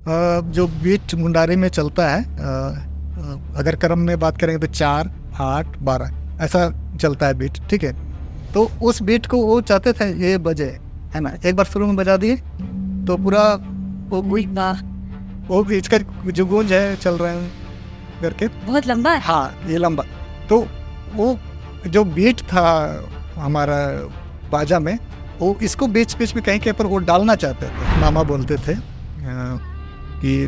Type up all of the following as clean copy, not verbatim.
जो बीट मुंडारी में चलता है, अगर क्रम में बात करेंगे तो 4, 8, 12 ऐसा चलता है बीट, ठीक है। तो उस बीट को वो चाहते थे ये बजे, है ना, एक बार शुरू में बजा दिए तो पूरा वो इसका जो गूंज है चल रहे हैं करके बहुत लंबा है। हाँ, ये लंबा। तो वो जो बीट था हमारा बाजा में, वो इसको बीच बीच में कहीं कहीं पर वो डालना चाहते थे। मामा बोलते थे कि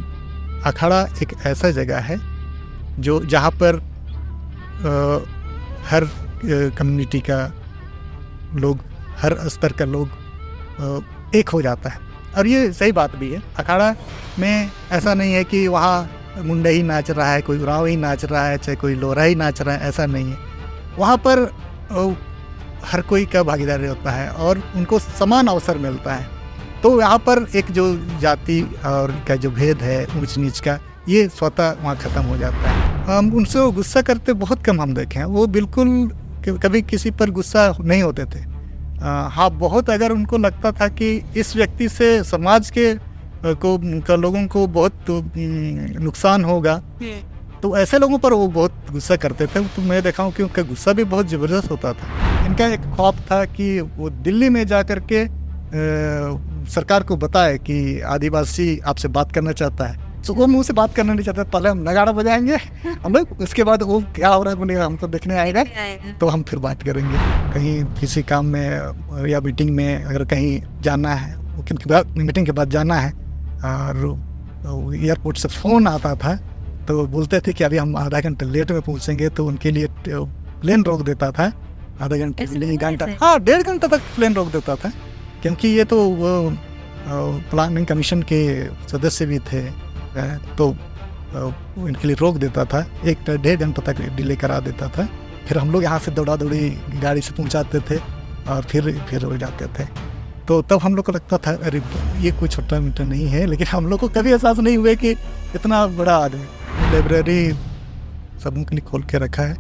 अखाड़ा एक ऐसा जगह है जो जहाँ पर हर कम्युनिटी का लोग, हर स्तर का लोग एक हो जाता है। और ये सही बात भी है। अखाड़ा में ऐसा नहीं है कि वहाँ मुंडा ही नाच रहा है, कोई उरांव ही नाच रहा है, चाहे कोई लोरा ही नाच रहा है, ऐसा नहीं है। वहाँ पर हर कोई का भागीदारी होता है और उनको समान अवसर मिलता है। तो यहाँ पर एक जो जाति और का जो भेद है ऊंच नीच का, ये स्वतः वहाँ ख़त्म हो जाता है। हम उनसे गुस्सा करते बहुत कम हम देखे हैं। वो बिल्कुल कभी किसी पर गुस्सा नहीं होते थे। हाँ, बहुत अगर उनको लगता था कि इस व्यक्ति से समाज के लोगों को बहुत नुकसान होगा, तो ऐसे लोगों पर वो बहुत गुस्सा करते थे। तो मैं देखा हूँ कि उनका गुस्सा भी बहुत ज़बरदस्त होता था। इनका एक ख्वाब था कि वो दिल्ली में जा कर के सरकार को बताए कि आदिवासी आपसे बात करना चाहता है। तो वो मुँह से बात करना नहीं चाहता, पहले हम नगाड़ा बजाएंगे हम लोग, उसके बाद वो क्या हो रहा है बोलेगा, हमको देखने आएगा तो हम फिर बात करेंगे। कहीं किसी काम में या मीटिंग में अगर कहीं जाना है, मीटिंग के बाद जाना है और एयरपोर्ट से फ़ोन आता था तो बोलते थे कि अभी हम आधा घंटे लेट में पहुँचेंगे, तो उनके लिए प्लेन रोक देता था आधा घंटे के लिए, घंटा, हाँ 1.5 घंटा तक प्लेन रोक देता था। क्योंकि ये तो प्लानिंग कमीशन के सदस्य भी थे, तो इनके लिए रोक देता था, 1-1.5 घंटा तक डिले करा देता था। फिर हम लोग यहाँ से दौड़ा दौड़ी गाड़ी से पहुँचाते थे और फिर हो जाते थे। तो तब हम लोग को लगता था अरे ये कोई छोटा मोटा नहीं है, लेकिन हम लोग को कभी एहसास नहीं हुआ कि इतना बड़ा आदमी। लाइब्रेरी सबों के लिए खोल के रखा है,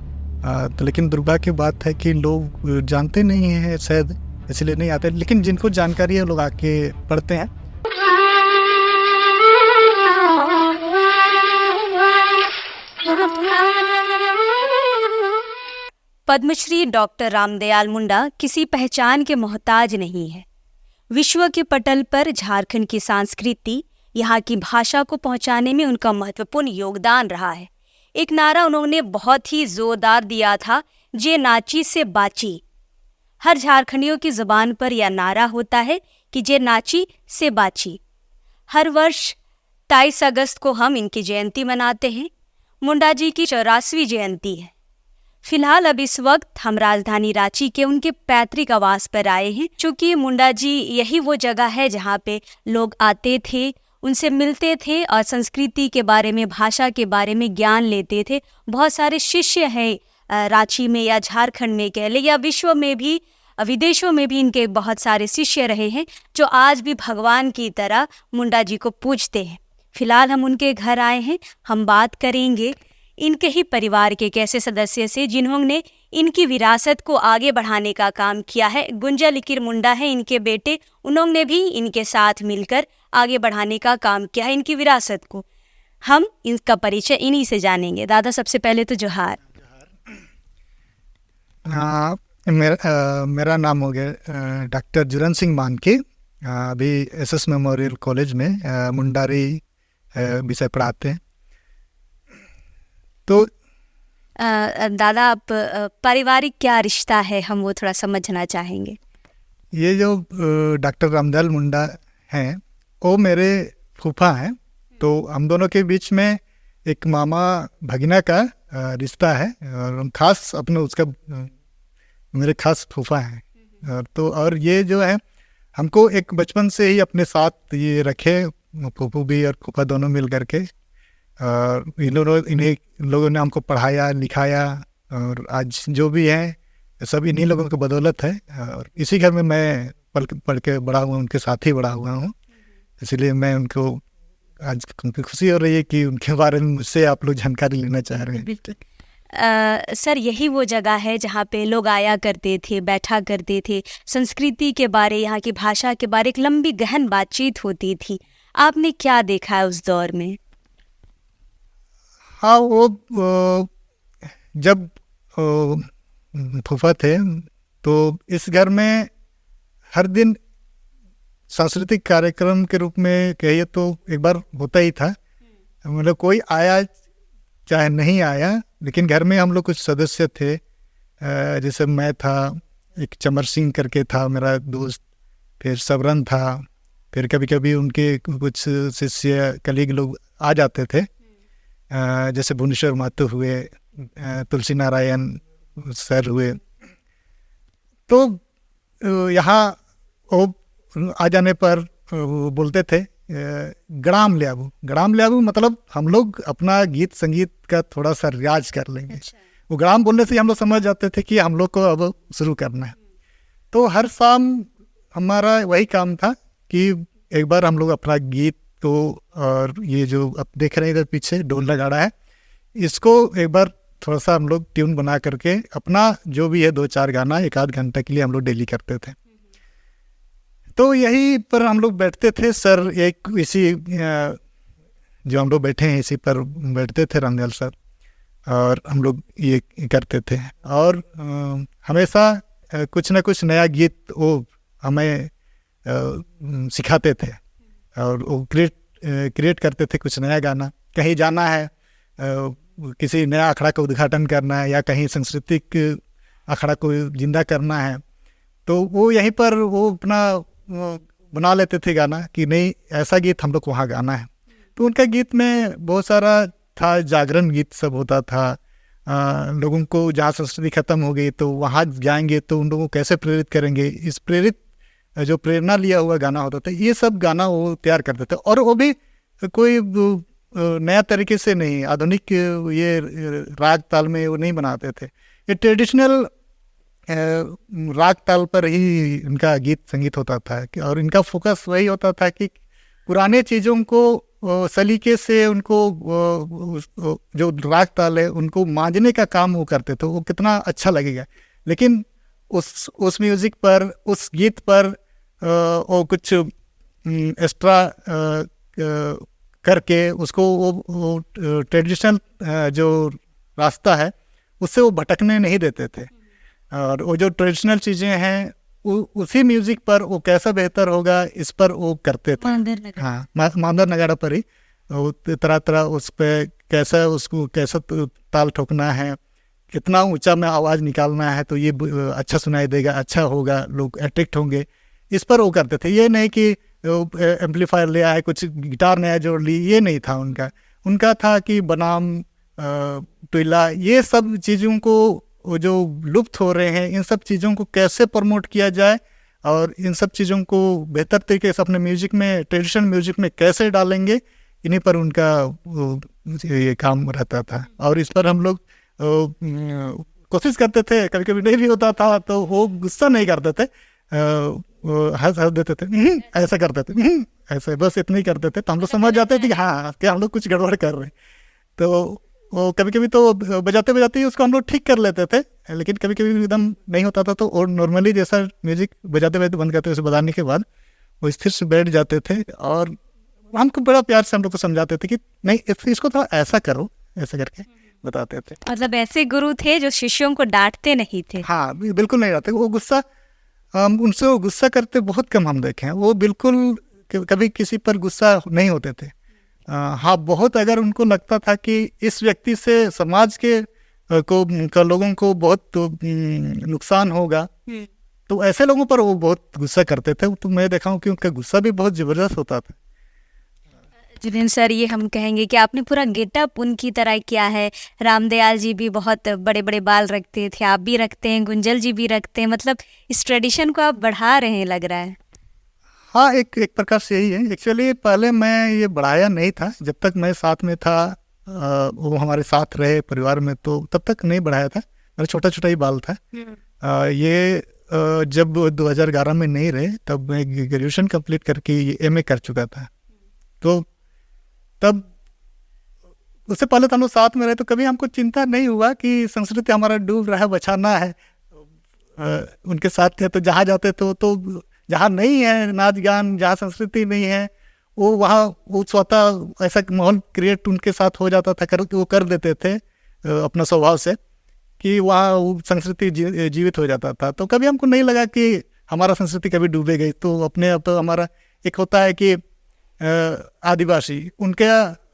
तो लेकिन दुर्भाग्य की बात है कि लोग जानते नहीं हैं, शायद इसलिए नहीं आते, लेकिन जिनको जानकारी है लोग आके पढ़ते हैं। पद्मश्री डॉक्टर रामदयाल मुंडा किसी पहचान के मोहताज नहीं है। विश्व के पटल पर झारखंड की संस्कृति, यहाँ की भाषा को पहुँचाने में उनका महत्वपूर्ण योगदान रहा है। एक नारा उन्होंने बहुत ही जोरदार दिया था, जे नाची से बाची। हर झारखंडियों की जुबान पर यह नारा होता है कि जे नाची से बाची। हर वर्ष 23 अगस्त को हम इनकी जयंती मनाते हैं। मुंडा जी की 84वीं जयंती है। फिलहाल अब इस वक्त हम राजधानी रांची के उनके पैतृक आवास पर आए हैं, चूँकि मुंडा जी यही वो जगह है जहाँ पे लोग आते थे, उनसे मिलते थे और संस्कृति के बारे में, भाषा के बारे में ज्ञान लेते थे। बहुत सारे शिष्य हैं रांची में या झारखंड में कह ले, या विश्व में भी, विदेशों में भी इनके बहुत सारे शिष्य रहे हैं जो आज भी भगवान की तरह मुंडा जी को पूजते हैं। फिलहाल हम उनके घर आए हैं। हम बात करेंगे इनके ही परिवार के कैसे सदस्य से जिन्होंने इनकी विरासत को आगे बढ़ाने का काम किया है। गुंजा लिकिर मुंडा है इनके बेटे, उन्होंने भी इनके साथ मिलकर आगे बढ़ाने का काम किया है इनकी विरासत को। हम इनका परिचय इन्हीं से जानेंगे। दादा, सबसे पहले तो जोहार। हाँ, मेरा नाम हो गया डॉक्टर जुरन सिंह मानके। अभी एसएस मेमोरियल कॉलेज में मुंडारी विषय पढ़ाते हैं। तो दादा, आप पारिवारिक क्या रिश्ता है, हम वो थोड़ा समझना चाहेंगे। ये जो डॉक्टर रामदयाल मुंडा हैं वो मेरे फूफा हैं। तो हम दोनों के बीच में एक मामा भगिना का रिश्ता है और खास अपने उसका मेरे खास फूफा हैं। तो और ये जो है हमको एक बचपन से ही अपने साथ ये रखे, फूफू भी और फूफा दोनों मिल करके। इन्हीं लोगों ने हमको पढ़ाया लिखाया और आज जो भी है सब इन्हीं लोगों की बदौलत है। और इसी घर में मैं पढ़ के बड़ा हुआ, उनके साथ ही बड़ा हुआ हूँ। इसलिए मैं उनको आज उनकी खुशी हो रही है कि उनके बारे में मुझसे आप लोग जानकारी लेना चाह रहे हैं। बिल्कुल सर, यही वो जगह है जहाँ पे लोग आया करते थे, बैठा करते थे, संस्कृति के बारे, यहाँ की भाषा के बारे एक लंबी गहन बातचीत होती थी। आपने क्या देखा है उस दौर में? हाँ, वो जब फूफा थे तो इस घर में हर दिन सांस्कृतिक कार्यक्रम के रूप में कहिए तो एक बार होता ही था। मतलब कोई आया चाहे नहीं आया, लेकिन घर में हम लोग कुछ सदस्य थे, जैसे मैं था, एक चमर सिंह करके था मेरा दोस्त, फिर सबरन था, फिर कभी कभी उनके कुछ शिष्य कलीग लोग आ जाते थे, जैसे भुवनेश्वर महतो हुए, तुलसी नारायण सर हुए। तो यहाँ वो आ जाने पर वो बोलते थे गड़ाम ले आबू। गड़ाम ले आबू मतलब हम लोग अपना गीत संगीत का थोड़ा सा रियाज कर लेंगे। वो गड़ाम बोलने से हम लोग समझ जाते थे कि हम लोग को अब शुरू करना है। तो हर शाम हमारा वही काम था कि एक बार हम लोग अपना गीत को, और ये जो अब देख रहे हैं इधर पीछे ढोल नगाड़ा है, इसको एक बार थोड़ा सा हम लोग ट्यून बना करके अपना जो भी है 2-4 गाना 1-8 घंटा के लिए हम लोग डेली करते थे। तो यही पर हम लोग बैठते थे। सर एक इसी जो हम लोग बैठे हैं इसी पर बैठते थे, रामदयाल सर, और हम लोग ये करते थे। और हमेशा कुछ ना कुछ नया गीत वो हमें सिखाते थे, और वो क्रिएट करते थे कुछ नया गाना। कहीं जाना है, किसी नया अखाड़ा का उद्घाटन करना है, या कहीं सांस्कृतिक अखाड़ा को जिंदा करना है, तो वो यहीं पर वो अपना बना लेते थे गाना कि नहीं ऐसा गीत हम लोग को वहाँ गाना है। तो उनका गीत में बहुत सारा था, जागरण गीत सब होता था। लोगों को जहाँ संस्कृति खत्म हो गई तो वहाँ जाएंगे तो उन लोगों को कैसे प्रेरित करेंगे, इस प्रेरित जो प्रेरणा लिया हुआ गाना होता था, ये सब गाना वो तैयार करते थे। और वो भी कोई नया तरीके से नहीं, आधुनिक ये राग ताल में वो नहीं बनाते थे। ये ट्रेडिशनल राग ताल पर ही इनका गीत संगीत होता था। और इनका फोकस वही होता था कि पुराने चीज़ों को सलीके से उनको जो राग ताल है उनको मांझने का काम वो करते थे, वो कितना अच्छा लगेगा। लेकिन उस म्यूज़िक पर, उस गीत पर वो कुछ एक्स्ट्रा करके उसको वो ट्रेडिशनल जो रास्ता है उससे वो भटकने नहीं देते थे। और वो जो ट्रेडिशनल चीज़ें हैं उसी म्यूज़िक पर वो कैसा बेहतर होगा इस पर वो करते थे। हाँ, मांदर नगाड़ा पर ही तरह तरह उस पर कैसा, उसको कैसा ताल ठोकना है, कितना ऊंचा में आवाज़ निकालना है तो ये अच्छा सुनाई देगा, अच्छा होगा, लोग अट्रैक्ट होंगे, इस पर वो करते थे। ये नहीं कि एम्पलीफायर ले आए, कुछ गिटार नया जोड़ ली, ये नहीं था उनका था कि बनाम टुइला, ये सब चीज़ों को वो जो लुप्त हो रहे हैं, इन सब चीज़ों को कैसे प्रमोट किया जाए और इन सब चीज़ों को बेहतर तरीके से अपने म्यूज़िक में, ट्रेडिशनल म्यूज़िक में कैसे डालेंगे, इन्हीं पर उनका ये काम रहता था। और इस पर हम लोग कोशिश करते थे, कभी कभी नहीं भी होता था तो वो गुस्सा नहीं करते थे, हंस देते थे, ऐसा करते थे, ऐसे बस इतना ही करते थे। तो हम लोग समझ जाते थे कि हाँ कि हम लोग कुछ गड़बड़ कर रहे हैं। तो वो कभी कभी तो बजाते बजाते ही उसको हम लोग ठीक कर लेते थे, लेकिन कभी कभी एकदम नहीं होता था तो और नॉर्मली जैसा म्यूजिक बजाते बजाते बंद करते उसे बजाने के बाद वो स्थिर से बैठ जाते थे। और हमको बड़ा प्यार से हम लोग को समझाते थे कि नहीं इसको थोड़ा ऐसा करो, ऐसा करके बताते थे। मतलब ऐसे गुरु थे जो शिष्यों को डांटते नहीं थे। हाँ, बिल्कुल नहीं डांटते। वो गुस्सा, उनसे वो गुस्सा करते बहुत कम हम देखे हैं। वो बिल्कुल कभी किसी पर गुस्सा नहीं होते थे। हाँ, बहुत अगर उनको लगता था कि इस व्यक्ति से समाज के लोगों को बहुत नुकसान होगा, तो ऐसे लोगों पर वो बहुत गुस्सा करते थे। तो मैं देखा हूँ कि उनका गुस्सा भी बहुत ज़बरदस्त होता था। जितेंद्र सर, ये हम कहेंगे कि आपने पूरा गेटअप उनकी तरह किया है। रामदयाल जी भी बहुत बड़े बड़े बाल रखते थे, आप भी रखते हैं, गुंजल जी भी रखते हैं, मतलब इस ट्रेडिशन को आप बढ़ा रहे हैं लग रहा है। हाँ, एक प्रकार से यही है। एक्चुअली पहले मैं ये बढ़ाया नहीं था, जब तक मैं साथ में था, वो हमारे साथ रहे परिवार में, तो तब तक नहीं बढ़ाया था। मेरा छोटा छोटा ही बाल था। ये जब 2011 में नहीं रहे तब मैं ग्रेजुएशन कंप्लीट करके MA कर चुका था। तो तब उससे पहले तो हम लोग साथ में रहे, तो कभी हमको चिंता नहीं हुआ कि संस्कृति हमारा डूब रहा है, बचाना है। उनके साथ थे तो जहाँ जाते तो जहाँ नहीं है नाच गान, जहाँ संस्कृति नहीं है वो वहाँ वो स्वतः ऐसा माहौल क्रिएट उनके साथ हो जाता था, वो कर देते थे अपना स्वभाव से, कि वहाँ वो संस्कृति जीवित हो जाता था। तो कभी हमको नहीं लगा कि हमारा संस्कृति कभी डूबे गई। तो अपने आप तो हमारा एक होता है कि आदिवासी, उनके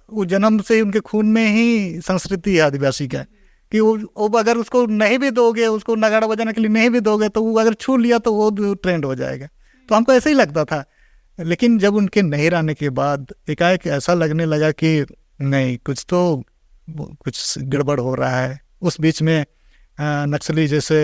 वो जन्म से उनके खून में ही संस्कृति है आदिवासी का, कि वो अगर उसको नहीं भी दोगे, उसको नगाड़ा बजाने के लिए नहीं भी दोगे, तो वो अगर छू लिया तो वो ट्रेंड हो जाएगा। तो हमको ऐसे ही लगता था। लेकिन जब उनके नहीं रहने के बाद एकाएक ऐसा लगने लगा कि नहीं, कुछ गड़बड़ हो रहा है। उस बीच में नक्सली जैसे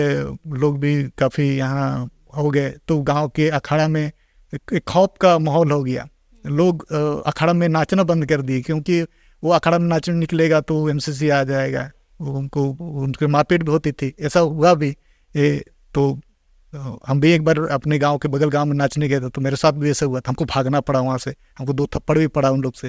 लोग भी काफ़ी यहाँ हो गए, तो गांव के अखाड़ा में एक खौफ का माहौल हो गया। लोग अखाड़ा में नाचना बंद कर दिए, क्योंकि वो अखाड़ा में नाचने निकलेगा तो एमसीसी आ जाएगा, उनके मारपीट भी होती थी। ऐसा हुआ भी। तो हम भी एक बार अपने गांव के बगल गांव में नाचने गए थे, तो मेरे साथ भी ऐसा हुआ था। हमको भागना पड़ा वहाँ से, हमको 2 थप्पड़ भी पड़ा उन लोग से।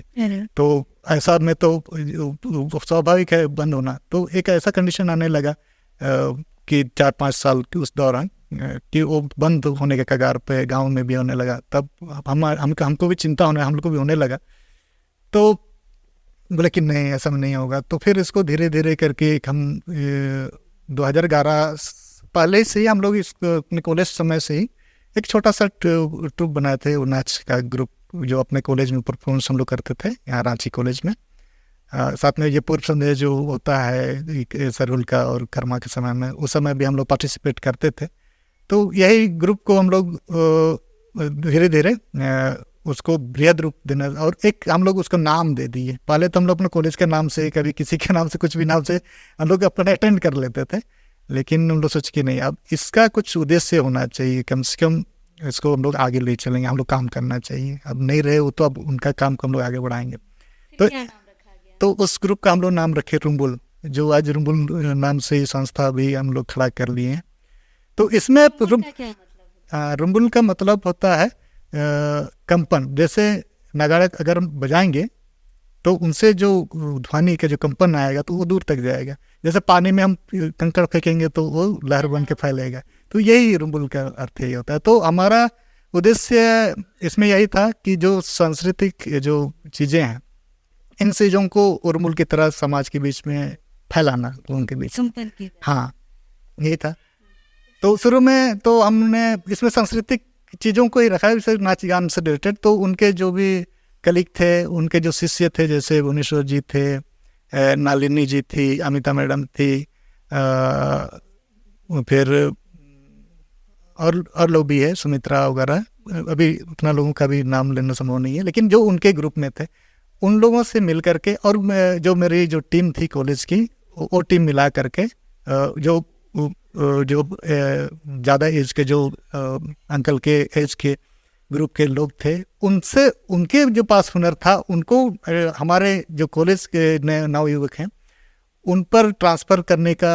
तो ऐसा में तो स्वाभाविक है बंद होना। तो एक ऐसा कंडीशन आने लगा कि 4-5 साल के उस दौरान कि वो बंद होने के कगार पे गांव में भी होने लगा। तब हमको भी चिंता होने, हम लोग को भी होने लगा। तो बोले कि नहीं, ऐसा में नहीं होगा। तो फिर इसको धीरे धीरे करके हम 2011 पहले से ही हम लोग अपने कॉलेज समय से ही एक छोटा सा ट्रुप बनाए थे, वो नाच का ग्रुप, जो अपने कॉलेज में परफॉर्मेंस हम लोग करते थे यहाँ रांची कॉलेज में। साथ में ये पूर्व संदेश जो होता है सरहुल का और कर्मा के समय में, उस समय भी हम लोग पार्टिसिपेट करते थे। तो यही ग्रुप को हम लोग धीरे धीरे उसको बृहद रूप देना, और एक हम लोग उसको नाम दे दिए। पहले तो हम लोग अपने कॉलेज के नाम से, कभी किसी के नाम से, कुछ भी नाम से हम लोग अपना अटेंड कर लेते थे। लेकिन हम लोग सोच के नहीं, अब इसका कुछ उद्देश्य होना चाहिए, कम से कम इसको हम लोग आगे ले चलेंगे, हम लोग काम करना चाहिए। अब नहीं रहे वो, तो अब उनका काम को हम लोग आगे बढ़ाएंगे। तो उस ग्रुप का हम लोग नाम रखे रुम्बुल, जो आज रुम्बुल नाम से संस्था भी हम लोग खड़ा कर लिए हैं। तो इसमें रुम्बुल का मतलब होता है कंपन। जैसे नगाड़े अगर हम बजाएंगे तो उनसे जो ध्वनि का जो कंपन आएगा तो वो दूर तक जाएगा। जैसे पानी में हम कंकड़ फेंकेंगे तो वो लहर बन के फैलेगा। तो यही रुम्बुल का अर्थ यही होता है। तो हमारा उद्देश्य इसमें यही था कि जो सांस्कृतिक जो चीज़ें हैं, इन चीज़ों को रुम्बुल की तरह समाज के बीच में फैलाना, उनके बीच। हाँ, यही था। तो शुरू में तो हमने इसमें सांस्कृतिक चीज़ों को ही रखा है, जैसे नाच गान से रिलेटेड। तो उनके जो भी कलीग थे, उनके जो शिष्य थे, जैसे भुवनेश्वर जी थे, नालिनी जी थी, अमिता मैडम थी, फिर और लोग भी है, सुमित्रा वगैरह। अभी उतना लोगों का भी नाम लेना संभव नहीं है, लेकिन जो उनके ग्रुप में थे उन लोगों से मिल करके, और जो मेरी जो टीम थी कॉलेज की, वो टीम मिला करके जो ज़्यादा एज के जो अंकल के एज के ग्रुप के लोग थे, उनसे, उनके जो पास हुनर था, उनको हमारे जो कॉलेज के नए नवयुवक हैं उन पर ट्रांसफ़र करने का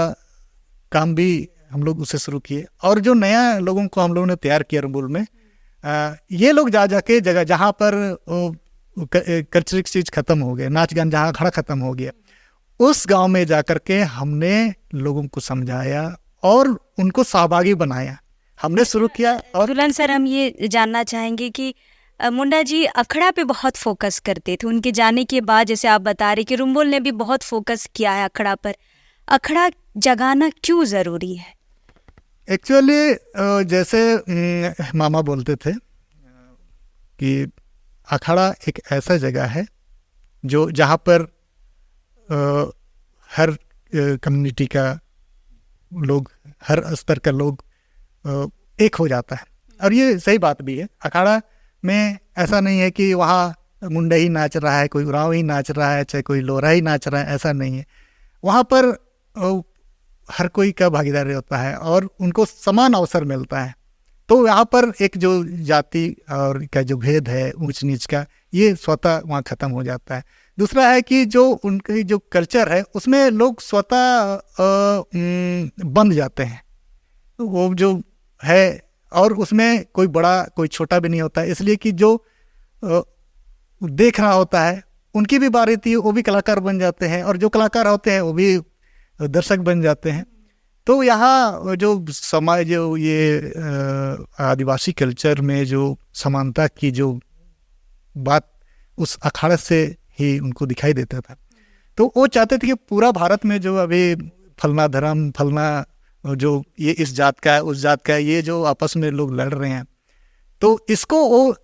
काम भी हम लोग उससे शुरू किए। और जो नया लोगों को हम लोगों ने तैयार किया रुम्बुल में, ये लोग जाके जगह जहाँ पर कल्चरल चीज़ ख़त्म हो गए, नाच गान जहाँ खड़ा ख़त्म हो गया, उस गांव में जाकर के हमने लोगों को समझाया और उनको सहभागी बनाया, हमने शुरू किया। और दुल्हन सर, हम ये जानना चाहेंगे कि मुंडा जी अखड़ा पे बहुत फोकस करते थे। उनके जाने के बाद, जैसे आप बता रहे कि रुम्बुल ने भी बहुत फोकस किया है अखड़ा पर। अखड़ा जगाना क्यों ज़रूरी है? एक्चुअली जैसे मामा बोलते थे कि अखाड़ा एक ऐसा जगह है जो जहाँ पर हर कम्युनिटी का लोग, हर स्तर का लोग एक हो जाता है। और ये सही बात भी है। अखाड़ा में ऐसा नहीं है कि वहाँ मुंडा ही नाच रहा है, कोई उरांव ही नाच रहा है, चाहे कोई लोरा ही नाच रहा है, ऐसा नहीं है। वहाँ पर हर कोई का भागीदारी होता है और उनको समान अवसर मिलता है। तो यहाँ पर एक जो जाति और का जो भेद है, ऊंच नीच का, ये स्वतः वहाँ ख़त्म हो जाता है। दूसरा है कि जो उनकी जो कल्चर है उसमें लोग स्वतः बंध जाते हैं, वो जो है, और उसमें कोई बड़ा कोई छोटा भी नहीं होता है। इसलिए कि जो देख रहा होता है उनकी भी बारी थी, वो भी कलाकार बन जाते हैं, और जो कलाकार होते हैं वो भी दर्शक बन जाते हैं। तो यहाँ जो समाज, जो ये आदिवासी कल्चर में जो समानता की जो बात उस अखाड़े से ही उनको दिखाई देता था। तो वो चाहते थे कि पूरा भारत में जो अभी फलना धर्म फलना जो ये इस जात का है उस जात का है, ये जो आपस में लोग लड़ रहे हैं, तो इसको वो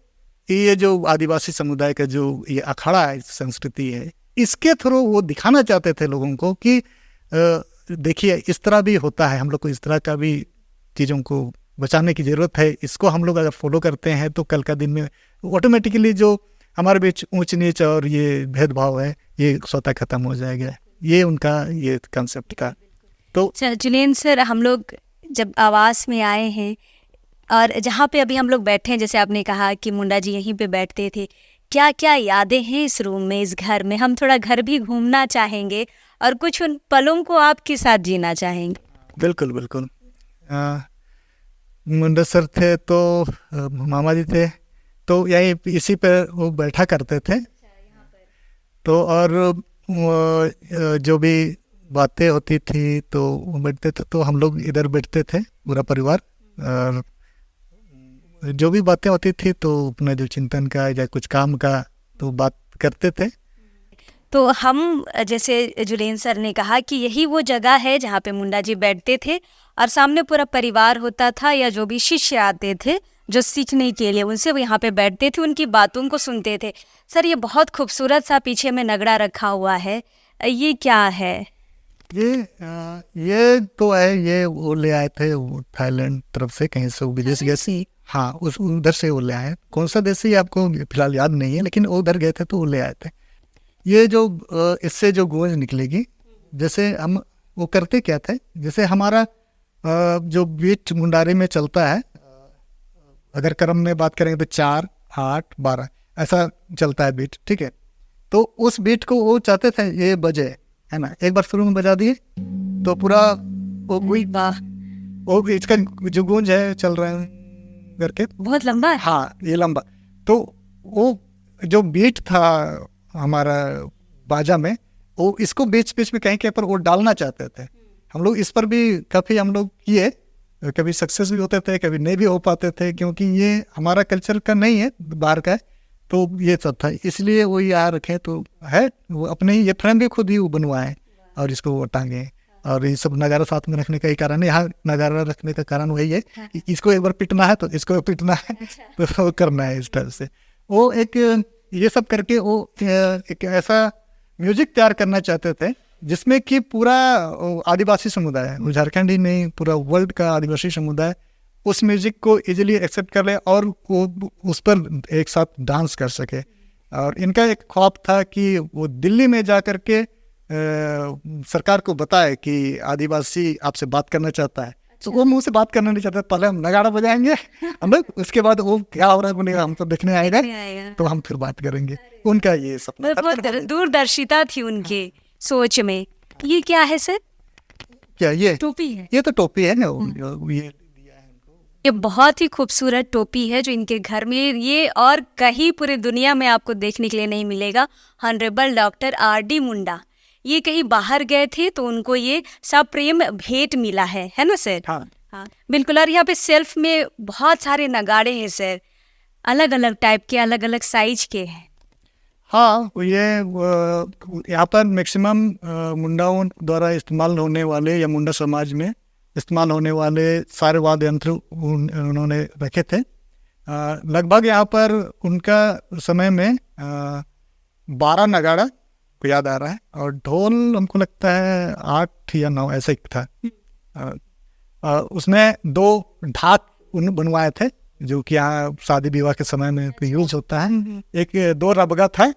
ये जो आदिवासी समुदाय का जो ये अखाड़ा है, संस्कृति है, इसके थ्रू वो दिखाना चाहते थे लोगों को कि देखिए इस तरह भी होता है, हम लोग को इस तरह का भी चीज़ों को बचाने की ज़रूरत है। इसको हम लोग अगर फॉलो करते हैं तो कल का दिन में ऑटोमेटिकली जो हमारे बीच ऊंच नीच और ये भेदभाव है ये स्वतः खत्म हो जाएगा। ये उनका ये कंसेप्ट था। तो जुलेन सर, हम लोग जब आवास में आए हैं और जहाँ पे अभी हम लोग बैठे हैं, जैसे आपने कहा कि मुंडा जी यहीं पे बैठते थे, क्या क्या यादें हैं इस रूम में, इस घर में? हम थोड़ा घर भी घूमना चाहेंगे और कुछ उन पलों को आपके साथ जीना चाहेंगे। बिल्कुल बिल्कुल। मुंडा सर थे तो मामा जी थे, तो यही इसी पे वो बैठा करते थे। तो और जो भी बातें होती थी तो वो बैठते थे, तो हम लोग इधर बैठते थे पूरा परिवार, और जो भी बातें होती थी तो अपना जो चिंतन का या कुछ काम का तो बात करते थे। तो हम, जैसे जुलेन सर ने कहा कि यही वो जगह है जहाँ पे मुंडा जी बैठते थे और सामने पूरा परिवार होता था, या जो भी शिष्य आते थे जो सीखने के लिए, उनसे वो यहाँ पे बैठते थे, उनकी बातों को सुनते थे। सर, ये बहुत खूबसूरत सा पीछे में नगड़ा रखा हुआ है, ये क्या है? ये तो है, ये वो ले आए थे वो थाईलैंड तरफ से, कहीं से वो विदेश गए थे। हाँ, उस उधर से वो ले आए। कौन सा देश है आपको फिलहाल याद नहीं है, लेकिन वो उधर गए थे तो वो ले आए थे। ये जो इससे जो गूंज निकलेगी, जैसे हम वो करते क्या थे, जैसे हमारा जो बीट मुंडारी में चलता है, अगर क्रम में बात करेंगे तो 4, 8, 12 ऐसा चलता है बीट, ठीक है। तो उस बीट को वो चाहते थे ये बजे, है ना, एक बार शुरू में बजा दिए तो पूरा वो इसका जो गूंज है चल रहा है करके, बहुत लंबा है। हाँ, ये लंबा। तो वो जो बीट था हमारा बाजा में, वो इसको बीच बीच में कहीं कहीं पर वो डालना चाहते थे। हम लोग इस पर भी काफ़ी हम लोग किए, कभी सक्सेस भी होते थे, कभी नहीं भी हो पाते थे, क्योंकि ये हमारा कल्चर का नहीं है, बाहर का है। तो ये सब था, इसलिए वो यहाँ रखे तो है, वो अपने ही ये फ्रेम भी खुद ही वो बनवाए और इसको वो टांगे। और ये सब नगारा साथ में रखने का ही कारण है, यहाँ नगारा रखने का कारण वही है कि इसको एक बार पिटना है तो इसको पिटना है, तो वो करना है इस तरह से। वो एक ये सब करके वो एक ऐसा म्यूजिक तैयार करना चाहते थे जिसमें कि पूरा आदिवासी समुदाय है, झारखंड ही नहीं पूरा वर्ल्ड का आदिवासी समुदाय उस म्यूजिक को इजीली एक्सेप्ट कर ले और वो उस पर एक साथ डांस कर सके। और इनका एक ख्वाब था कि वो दिल्ली में जा कर के सरकार को बताए कि आदिवासी आपसे बात करना चाहता है। तो वो मुंह से बात करना नहीं चाहता, पहले हम नगाड़ा बजाएंगे हम लोग, उसके बाद वो क्या हो रहा है बनेगा हमको देखने आएगा, तो हम फिर बात करेंगे। उनका ये सपना, बहुत दूरदर्शिता थी उनके सोच में। ये क्या है सर? क्या ये टोपी है? ये तो टोपी है ना, ये बहुत ही खूबसूरत टोपी है जो इनके घर में, ये और कहीं पूरी दुनिया में आपको देखने के लिए नहीं मिलेगा। Honourable doctor R.D. मुंडा ये कहीं बाहर गए थे तो उनको ये सप्रेम भेंट मिला है ना सर? हाँ बिल्कुल। और यहाँ पे सेल्फ में बहुत सारे नगाड़े हैं सर, अलग अलग टाइप के, अलग अलग साइज के हैं। हाँ, ये यहाँ पर मैक्सिमम मुंडाओं द्वारा इस्तेमाल होने वाले या मुंडा समाज में इस्तेमाल होने वाले सारे वाद्य यंत्र उन्होंने रखे थे। लगभग यहाँ पर उनका समय में 12 नगाड़ा को याद आ रहा है, और ढोल हमको लगता है 8 या 9 ऐसे ही था। उसमें 2 ढाक बनवाए थे जो कि यहाँ शादी विवाह के समय में यूज होता है। एक 2 रबगा था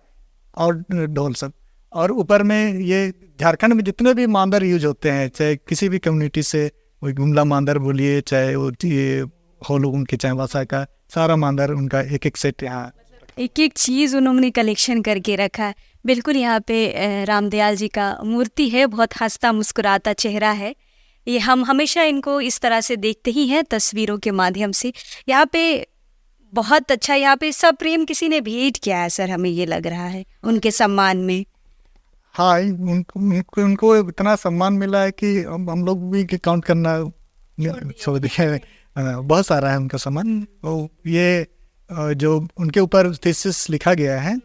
और ढोल सब, और ऊपर में ये झारखंड में जितने भी मांदर यूज होते हैं, चाहे किसी भी कम्युनिटी से, वो गुमला मांदर बोलिए, चाहे वो हो लोगों के, चाहे वासा का, सारा मांदर उनका एक एक सेट यहाँ, एक एक चीज़ उन्होंने कलेक्शन करके रखा है। बिल्कुल यहाँ पे रामदयाल जी का मूर्ति है, बहुत हंसता मुस्कुराता चेहरा है। ये हम हमेशा इनको इस तरह से देखते ही हैं तस्वीरों के माध्यम से। यहाँ पे बहुत अच्छा, यहाँ पे सब प्रेम किसी ने भेंट किया है सर, हमें ये लग रहा है उनके सम्मान में। हाँ, उनको इतना सम्मान मिला है कि हम लोग भी काउंट करना छोड़ दिए, बहुत सारा है उनका सम्मान। तो ये जो उनके ऊपर थीसिस लिखा गया है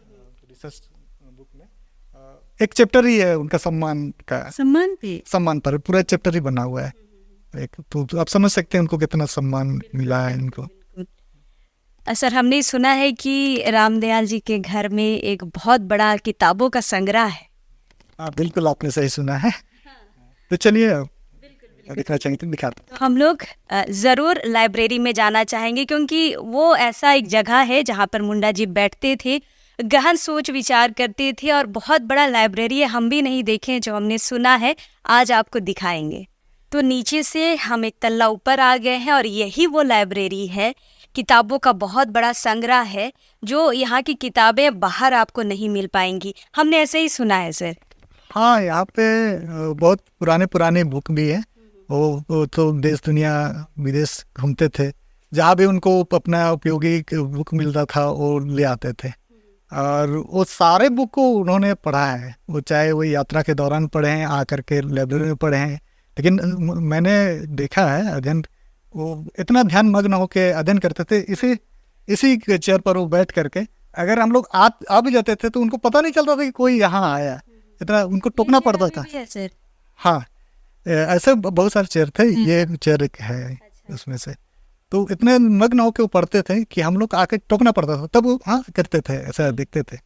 एक चैप्टर ही है उनका सम्मान का, सम्मान पर पूरा चैप्टर ही बना हुआ है एक। तो आप समझ सकते हैं उनको कितना सम्मान मिला है इनको। सर, हमने सुना है कि रामदयाल जी के घर में एक बहुत बड़ा किताबों का संग्रह है। हाँ बिल्कुल, आपने सही सुना है। तो चलिए दिखना चाहेंगे तो दिखाते हैं। हम लोग ज़रूर लाइब्रेरी में जाना चाहेंगे, क्योंकि वो ऐसा एक जगह है जहाँ पर मुंडा जी बैठते थे, गहन सोच विचार करते थे, और बहुत बड़ा लाइब्रेरी है। हम भी नहीं देखे, जो हमने सुना है आज आपको दिखाएंगे। तो नीचे से हम एक तल्ला ऊपर आ गए हैं और यही वो लाइब्रेरी है। किताबों का बहुत बड़ा संग्रह है, जो यहाँ की किताबें बाहर आपको नहीं मिल पाएंगी। हमने ऐसे ही सुना है सर। हाँ, यहाँ पे बहुत पुराने बुक भी है। वो तो देश दुनिया विदेश घूमते थे, जहाँ भी उनको अपना उपयोगी बुक मिलता था वो ले आते थे, और वो सारे बुक को उन्होंने पढ़ा है। वो चाहे वो यात्रा के दौरान पढ़े हैं, आकर के लाइब्रेरी में पढ़े हैं। लेकिन मैंने देखा है अध्ययन, वो इतना ध्यान मग्न होकर अध्ययन करते थे। इसी चेयर पर वो बैठ करके अगर हम लोग आ भी जाते थे तो उनको पता नहीं चलता था कि कोई यहाँ आया, इतना उनको टोकना पड़ता था। हाँ, ऐसे बहुत सारे चेयर थे, ये चेयर एक है उसमें से। तो इतने मग्न होकर वो पढ़ते थे कि हम लोग आके टोकना पड़ता था, तब वो हाँ करते थे, ऐसा देखते थे।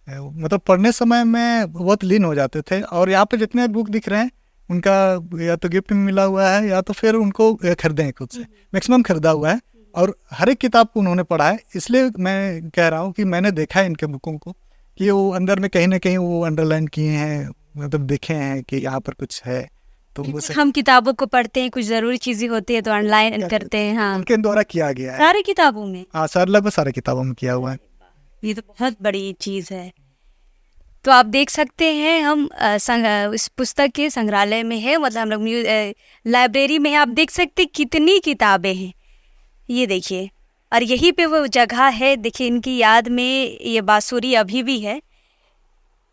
मतलब पढ़ने समय में बहुत लीन हो जाते थे। और यहाँ पे जितने बुक दिख रहे हैं उनका या तो गिफ्ट में मिला हुआ है या तो फिर उनको खरीदे हैं खुद से, मैक्सिमम खरीदा हुआ है। और हर एक किताब को उन्होंने पढ़ा है। इसलिए मैं कह रहा हूँ कि मैंने देखा है इनके बुकों को कि वो अंदर में कहीं ना कहीं वो अंडरलाइन किए हैं, मतलब देखे हैं कि यहाँ पर कुछ है। तो हम किताबों को पढ़ते हैं, कुछ जरूरी चीजें होती है तो ऑनलाइन करते हैं। हाँ, उनके द्वारा किया गया है सारे किताबों में। हाँ सर, लगभग सारे किताबों में किया हुआ है। ये तो बहुत बड़ी चीज है। तो आप देख सकते हैं हम इस पुस्तक के संग्रहालय में है, मतलब हम लोग लाइब्रेरी में है। आप देख सकते हैं कितनी किताबें हैं, ये देखिए। और यहीं पे वो जगह है, देखिए इनकी याद में ये बांसुरी अभी भी है।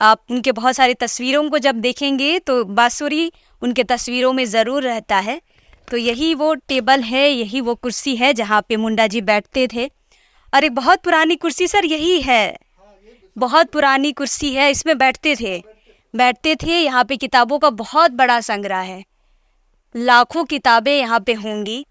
आप उनके बहुत सारी तस्वीरों को जब देखेंगे तो बांसुरी उनके तस्वीरों में ज़रूर रहता है। तो यही वो टेबल है, यही वो कुर्सी है जहाँ पे मुंडा जी बैठते थे। और एक बहुत पुरानी कुर्सी सर यही है, बहुत पुरानी कुर्सी है, इसमें बैठते थे। यहाँ पे किताबों का बहुत बड़ा संग्रह है, लाखों किताबें यहाँ पे होंगी।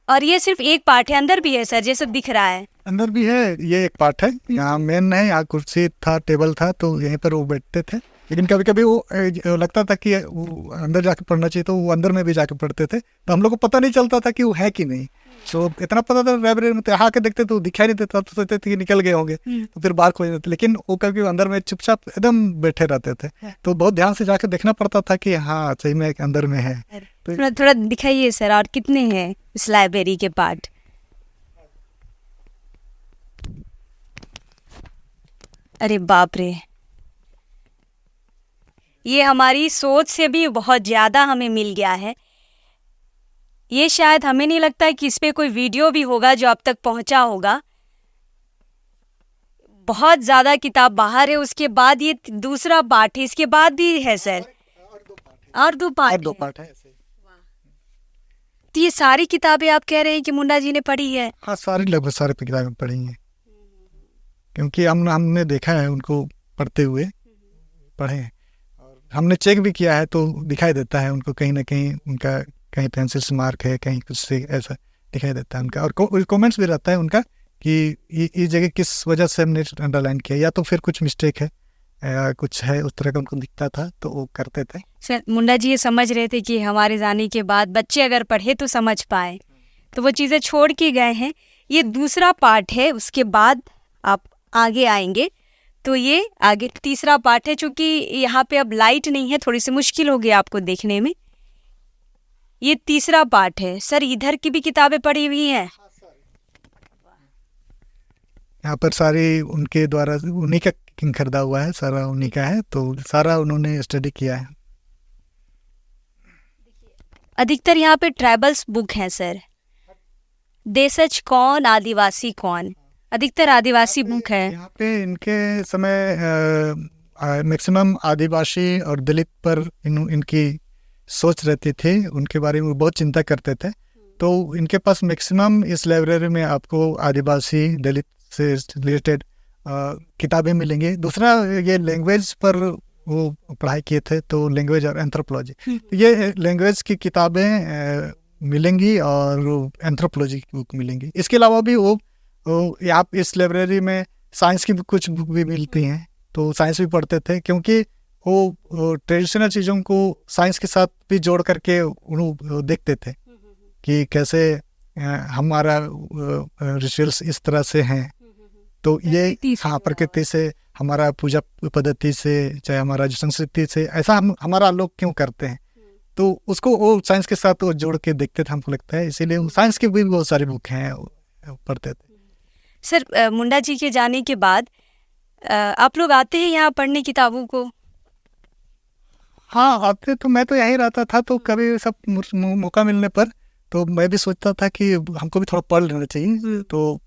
और ये सिर्फ एक पार्ट है, अंदर भी है सर, जैसे दिख रहा है। अंदर भी है, ये एक पार्ट है। यहाँ मेन है, यहाँ कुर्सी था, टेबल था, तो यहीं पर वो बैठते थे। लेकिन कभी कभी वो लगता था कि वो अंदर जाके पढ़ना चाहिए, तो वो अंदर में भी जाके पढ़ते थे। तो हम लोग को पता नहीं चलता था कि वो है कि नहीं। तो इतना पता था लाइब्रेरी में, तो यहाँ के देखते तो दिखाई नहीं देता, तो सोचते थे कि निकल गए होंगे, तो फिर बाहर खोज देते। लेकिन वो कभी अंदर में चुपचाप एकदम बैठे रहते थे। तो बहुत ध्यान से जाकर देखना पड़ता था कि हाँ सही में अंदर में है। तो थोड़ा दिखाइए सर, और कितने हैं इस लाइब्रेरी के पार्ट? अरे बाप रे, ये हमारी सोच से भी बहुत ज़्यादा हमें मिल गया है। ये शायद हमें नहीं लगता है कि इस पे कोई वीडियो भी होगा जो अब तक पहुंचा होगा। बहुत ज़्यादा किताब बाहर है, उसके बाद ये दूसरा पार्ट है, इसके बाद भी है सर, और दो पार्ट है। तो ये सारी किताबें आप कह रहे हैं कि मुंडा जी ने पढ़ी है? हाँ, सारी लगभग सारे किताबें पढ़ी हैं, क्योंकि हमने देखा है उनको पढ़ते हुए, पढ़े हैं। और हमने चेक भी किया है, तो दिखाई देता है उनको कहीं ना कहीं, उनका कहीं पेंसिल से मार्क है, कहीं कुछ से ऐसा दिखाई देता है उनका। और कमेंट्स भी रहता है उनका कि ये जगह किस वजह से हमने अंडरलाइन किया, या तो फिर कुछ मिस्टेक है या कुछ है, उस तरह का उनको दिखता था तो वो करते थे। सर, मुंडा जी ये समझ रहे थे कि हमारे जाने के बाद बच्चे अगर पढ़े तो समझ पाए, तो वो चीज़ें छोड़ के गए हैं। ये दूसरा पार्ट है, उसके बाद आप आगे आएंगे तो ये आगे तीसरा पार्ट है। चूँकि यहाँ पे अब लाइट नहीं है, थोड़ी सी मुश्किल होगी आपको देखने में। ये तीसरा पार्ट है सर। इधर की भी किताबें पढ़ी हुई हैं यहाँ पर, सारी उनके द्वारा, उन्हीं का खरीदा हुआ है, सारा उन्हीं का है, तो सारा उन्होंने स्टडी किया है। अधिकतर यहाँ पे ट्राइबल्स बुक हैं सर, देशज कौन, आदिवासी कौन, अधिकतर आदिवासी बुक है। यहाँ पे इनके समय मैक्सिमम आदिवासी और दलित पर इनकी सोच रहती थी, उनके बारे में बहुत चिंता करते थे। तो इनके पास मैक्सिमम इस लाइब्रेरी में आपको आदिवासी, दलित से रिलेटेड किताबें मिलेंगी। दूसरा ये लैंग्वेज पर वो पढ़ाई किए थे, तो लैंग्वेज और एंथ्रोपोलॉजी, ये लैंग्वेज की किताबें मिलेंगी और एंथ्रोपोलॉजी की बुक मिलेंगी। इसके अलावा भी वो आप इस लाइब्रेरी में साइंस की कुछ बुक भी मिलती हैं, तो साइंस भी पढ़ते थे, क्योंकि वो ट्रेडिशनल चीज़ों को साइंस के साथ भी जोड़ करके वो देखते थे कि कैसे हमारा रिचुअल्स इस तरह से हैं, तो ये हाँ प्रकृति से, हमारा पूजा पद्धति से, चाहे हमारा जो संस्कृति से, ऐसा हमारा लोग क्यों करते हैं, तो उसको वो साइंस के साथ वो जोड़ के देखते थे, हमको लगता है। इसीलिए साइंस की भी बहुत सारी बुक हैं, पढ़ते थे। सर, मुंडा जी के जाने के बाद आप लोग आते हैं यहाँ पढ़ने किताबों को? हाँ आते, तो मैं तो यहीं रहता था, तो कभी सब मौका मिलने पर तो मैं भी सोचता था कि हमको भी थोड़ा पढ़ लेना चाहिए, तो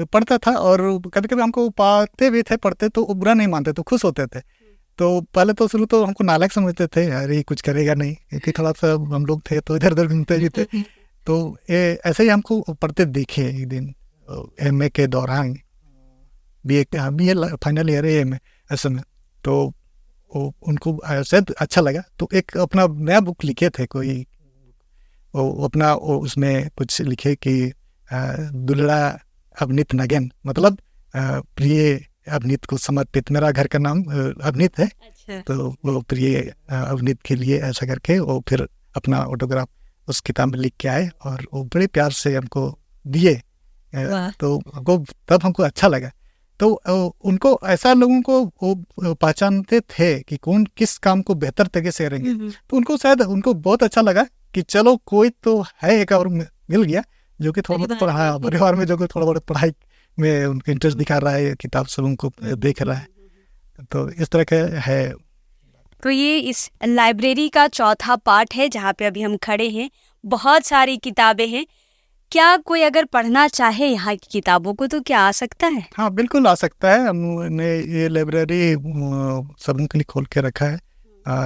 पढ़ता था। और कभी कभी हमको पाते भी थे, पढ़ते तो वो बुरा नहीं मानते, तो खुश होते थे। तो पहले तो शुरू तो हमको नालायक समझते थे, अरे कुछ करेगा नहीं, क्योंकि थोड़ा सा हम लोग थे तो इधर उधर घूमते भी थे। तो ऐसे ही हमको पढ़ते दिखे एक दिन एमए के दौरान, बीए फाइनल ईयर है एमए ऐसे में, तो उनको शायद अच्छा लगा, तो एक अपना नया बुक लिखे थे, कोई वो अपना उसमें कुछ लिखे कि दुल्ला अवनीत नगेन, मतलब प्रिय अवनीत को समर्पित। मेरा घर का नाम अवनीत है। अच्छा। तो वो प्रिय अवनीत के लिए ऐसा करके वो फिर अपना ऑटोग्राफ उस किताब में लिख के आए और वो बड़े प्यार से हमको दिए। तो हमको तब हमको अच्छा लगा। तो उनको ऐसा लोगों को वो पहचानते थे कि कौन किस काम को बेहतर तरीके से करेंगे, तो उनको शायद उनको बहुत अच्छा लगा कि चलो कोई तो है एक और मिल गया जो कि थोड़ा बहुत पढ़ा परिवार में, जो कि थोड़ा बहुत पढ़ाई में उनको इंटरेस्ट दिखा रहा है, किताब सब उनको देख रहा है। तो इस तरह का है। तो ये इस लाइब्रेरी का चौथा पार्ट है जहाँ पे अभी हम खड़े हैं। बहुत सारी किताबें हैं। क्या कोई अगर पढ़ना चाहे यहाँ की किताबों को तो क्या आ सकता है? हाँ बिल्कुल आ सकता है। हमने ये लाइब्रेरी सबों के लिए खोल के रखा है।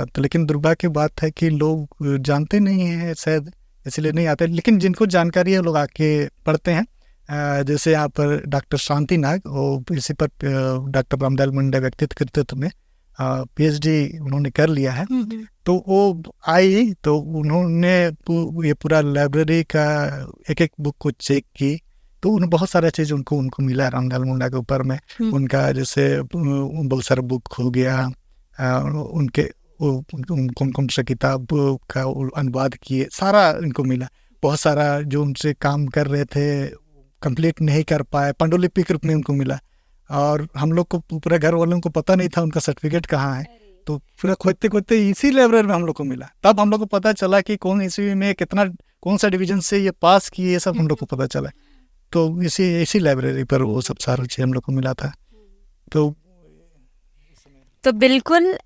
तो लेकिन दुर्भाग्य की बात है कि लोग जानते नहीं हैं, शायद इसलिए नहीं आते। लेकिन जिनको जानकारी है लोग आके पढ़ते हैं। जैसे यहाँ पर डॉक्टर शांति नाग, वो इसी पर डॉक्टर रामदयाल मुंडा व्यक्तित्व कृतित्व में पीएचडी उन्होंने कर लिया है। तो वो आई तो उन्होंने ये पूरा लाइब्रेरी का एक एक बुक को चेक की, तो उन्हें बहुत सारा चीज़ उनको मिला रामदयाल मुंडा के ऊपर में। उनका जैसे बहुत सारा बुक हो गया, उनके कौन कौन सा किताब का अनुवाद किए, सारा इनको मिला। बहुत सारा जो उनसे काम कर रहे थे कंप्लीट नहीं कर पाए, पांडुलिपि के रूप में उनको मिला। और हम लोग को पूरे घर वालों को पता नहीं था उनका सर्टिफिकेट कहाँ है, तो पूरा खोजते खोजते इसी लाइब्रेरी में हम लोग को मिला। तब हम लोग को पता चला कि कौन ईस्वी में कितना कौन सा डिवीजन से ये पास किए, ये सब हम लोग को पता चला। तो इसी लाइब्रेरी पर वो सब सारा चीज़ हम लोग को मिला था। तो बिल्कुल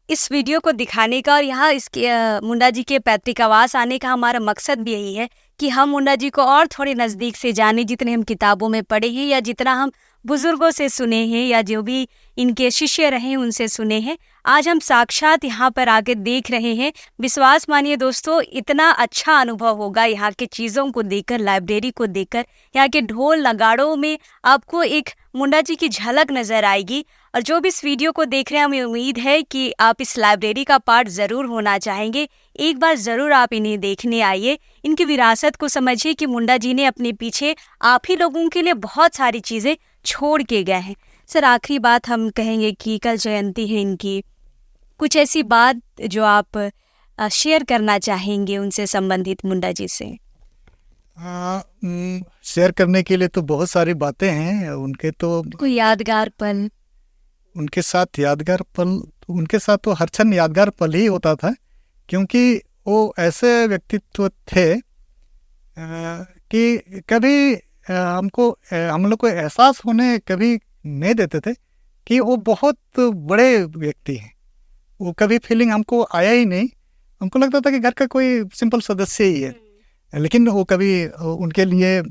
इस वीडियो को दिखाने का और यहाँ इसके मुंडा जी के पैतृक आवास आने का हमारा मकसद भी यही है कि हम मुंडा जी को और थोड़े नज़दीक से जाने। जितने हम किताबों में पढ़े हैं या जितना हम बुजुर्गों से सुने हैं या जो भी इनके शिष्य रहे उनसे सुने हैं, आज हम साक्षात यहाँ पर आके देख रहे हैं। विश्वास मानिए दोस्तों, इतना अच्छा अनुभव होगा यहाँ के चीज़ों को देखकर, लाइब्रेरी को देखकर। यहाँ के ढोल नगाड़ों में आपको एक मुंडा जी की झलक नज़र आएगी। और जो भी इस वीडियो को देख रहे हैं, हमें उम्मीद है कि आप इस लाइब्रेरी का पार्ट ज़रूर होना चाहेंगे। एक बार ज़रूर आप इन्हें देखने आइए, इनकी विरासत को समझिए कि मुंडा जी ने अपने पीछे आप ही लोगों के लिए बहुत सारी चीज़ें छोड़ के गए हैं। सर, आखिरी बात हम कहेंगे कि कल जयंती है इनकी, कुछ ऐसी बात जो आप शेयर करना चाहेंगे उनसे संबंधित मुंडा जी से? शेयर करने के लिए तो बहुत सारी बातें हैं उनके। तो कोई यादगार पल उनके साथ? यादगार पल उनके साथ तो हर क्षण यादगार पल ही होता था, क्योंकि वो ऐसे व्यक्तित्व थे कि कभी हम लोग को एहसास होने कभी नहीं देते थे कि वो बहुत बड़े व्यक्ति हैं। वो कभी फीलिंग हमको आया ही नहीं। हमको लगता था कि घर का कोई सिंपल सदस्य ही है। लेकिन वो कभी उनके लिए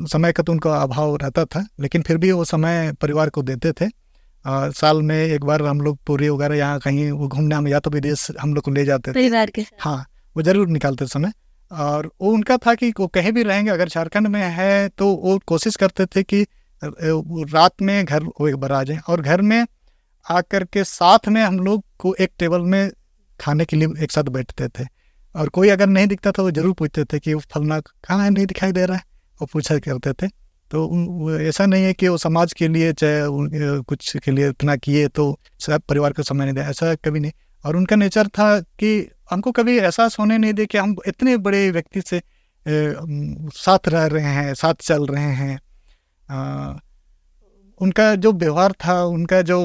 समय का तो उनका अभाव रहता था, लेकिन फिर भी वो समय परिवार को देते थे। साल में एक बार हम लोग पूरी वगैरह यहाँ कहीं वो घूमने में या तो विदेश हम लोग को ले जाते थे परिवार के साथ। हाँ, वो जरूर निकालते समय। और वो उनका था कि वो कहीं भी रहेंगे, अगर झारखंड में है तो वो कोशिश करते थे कि वो रात में घर वो एक बार आ जाए और घर में आकर के साथ में हम लोग को एक टेबल में खाने के लिए एक साथ बैठते थे। और कोई अगर नहीं दिखता था वो जरूर पूछते थे कि वो फलना कहाँ है, नहीं दिखाई दे रहा है, वो पूछा करते थे। तो वो ऐसा नहीं है कि वो समाज के लिए चाहे कुछ के लिए इतना किए तो सब परिवार को समय नहीं दिया, ऐसा कभी नहीं। और उनका नेचर था कि हमको कभी एहसास होने नहीं दे कि हम इतने बड़े व्यक्ति से साथ रह रहे हैं, साथ चल रहे हैं। उनका जो व्यवहार था, उनका जो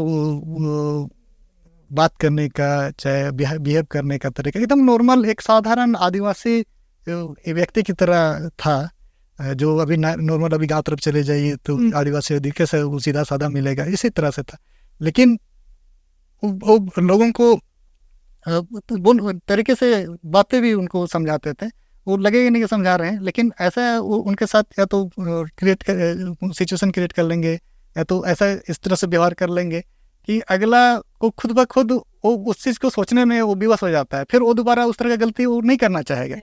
बात करने का, चाहे बिहेव करने का तरीका एकदम नॉर्मल एक साधारण आदिवासी व्यक्ति की तरह था। जो अभी नॉर्मल अभी गांव तरफ चले जाइए तो आदिवासी दिखे से वो सीधा साधा मिलेगा, इसी तरह से था। लेकिन वो लोगों को वो तरीके से बातें भी उनको समझाते थे, वो लगेगा नहीं कि समझा रहे हैं, लेकिन ऐसा वो उनके साथ या तो सिचुएशन क्रिएट कर लेंगे या तो ऐसा इस तरह से व्यवहार कर लेंगे कि अगला को खुद ब खुद वो उस चीज़ को सोचने में वो विवश हो जाता है, फिर वो दोबारा उस तरह की गलती वो नहीं करना चाहेगा।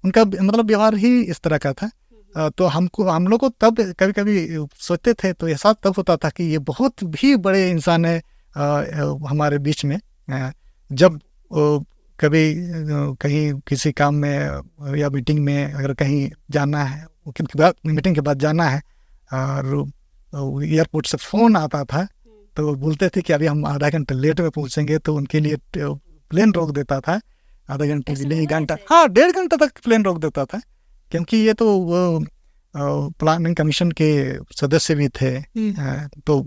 उनका मतलब व्यवहार ही इस तरह का था। तो हम लोग को तब कभी कभी सोचते थे तो एहसास तब होता था कि ये बहुत भी बड़े इंसान है हमारे बीच में। जब कभी कहीं किसी काम में या मीटिंग में अगर कहीं जाना है, मीटिंग के बाद जाना है और एयरपोर्ट से फ़ोन आता था तो बोलते थे कि अभी हम आधा घंटा लेट में पहुंचेंगे, तो उनके लिए प्लेन रोक देता था आधा घंटे के लिए, घंटा, हाँ 1.5 घंटा तक प्लेन रोक देता था। क्योंकि ये तो वो प्लानिंग कमीशन के सदस्य भी थे, तो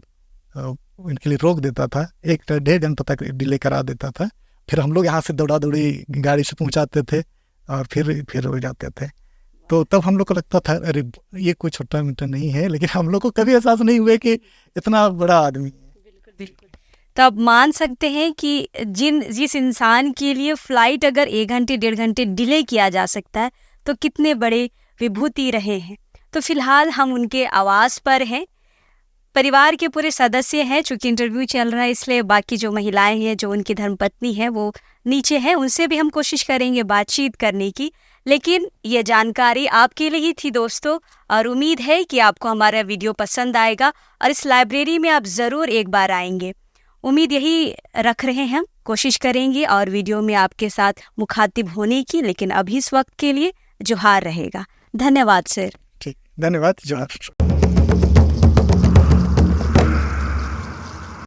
इनके लिए रोक देता था, 1-1.5 घंटा तक डिले करा देता था। फिर हम लोग यहाँ से दौड़ा दौड़ी गाड़ी से पहुँचाते थे और फिर हो जाते थे। तो तब हम लोग को लगता था अरे ये कोई छोटा मोटा नहीं है, लेकिन हम लोग को कभी एहसास नहीं हुआ कि इतना बड़ा आदमी है। बिल्कुल। तो अब मान सकते हैं कि जिस इंसान के लिए फ़्लाइट अगर 1 घंटे 1.5 घंटे डिले किया जा सकता है तो कितने बड़े विभूति रहे हैं। तो फिलहाल हम उनके आवास पर हैं, परिवार के पूरे सदस्य हैं, चूँकि इंटरव्यू चल रहा है इसलिए बाकी जो महिलाएं हैं, जो उनकी धर्मपत्नी है वो नीचे हैं, उनसे भी हम कोशिश करेंगे बातचीत करने की। लेकिन ये जानकारी आपके लिए ही थी दोस्तों, और उम्मीद है कि आपको हमारा वीडियो पसंद आएगा और इस लाइब्रेरी में आप ज़रूर एक बार आएंगे। उम्मीद यही रख रहे हैं, हम कोशिश करेंगे और वीडियो में आपके साथ मुखातिब होने की। लेकिन अभी इस वक्त के लिए जोहार रहेगा। धन्यवाद सर। ठीक, धन्यवाद, जोहार।